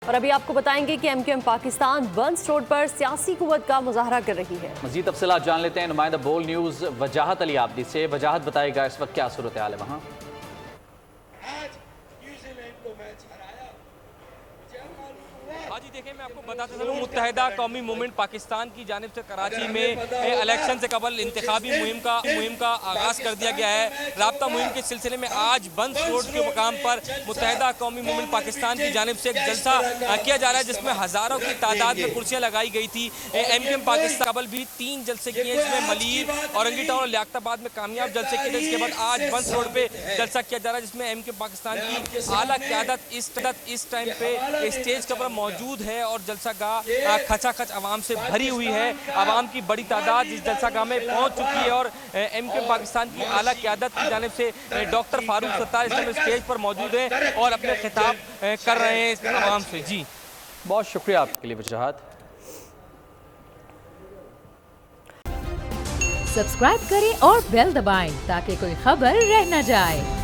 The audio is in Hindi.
और अभी आपको बताएंगे कि एमक्यूएम पाकिस्तान बंस रोड पर सियासी कुव्वत का मुजाहरा कर रही है। मजीद तफसीलात जान लेते हैं नुमाइंदा बोल न्यूज़ वजाहत अली आबदी से। वजाहत बताएगा इस वक्त क्या सूरत हाल है वहाँ। हाँ जी, देखिए मैं आपको बताता चलूँ, मुत्तहिदा कौमी मूवमेंट पाकिस्तान की जानिब से कराची में इलेक्शन से कबल इंतखाबी मुहिम का आगाज़ कर दिया गया है। राब्ता मुहिम के सिलसिले में आज बंस रोड के मुकाम पर मुत्तहिदा कौमी मूवमेंट पाकिस्तान की जानिब से एक जलसा किया जा रहा है, जिसमें हज़ारों की तादाद में कुर्सियाँ लगाई गई थी। एमक्यूएम पाकिस्तान कबल भी 3 जलसे किए, जिसमें मलीर, औरंगी टाउन और लियाकताबाद में कामयाब जलसे किए थे। इसके बाद आज बंस रोड पर जलसा किया जा रहा है, जिसमें एमक्यूएम पाकिस्तान की आला क़यादत इस टाइम पे स्टेज के ऊपर मौजूद है और जलसा गाह खचाखच आवाम से भरी हुई है। आवाम की बड़ी तादाद इस जलसा गाह में पहुंच चुकी है और एमक्यूएम पाकिस्तान की आला क़यादत की जानिब से डॉक्टर फारूक सत्तार इस समय स्टेज पर मौजूद हैं और अपने खिताब कर रहे हैं आवाम से। जी बहुत शुक्रिया आपके लिए वजाहत। सब्सक्राइब करें और बेल दबाएं ताकि कोई खबर रह न जाए।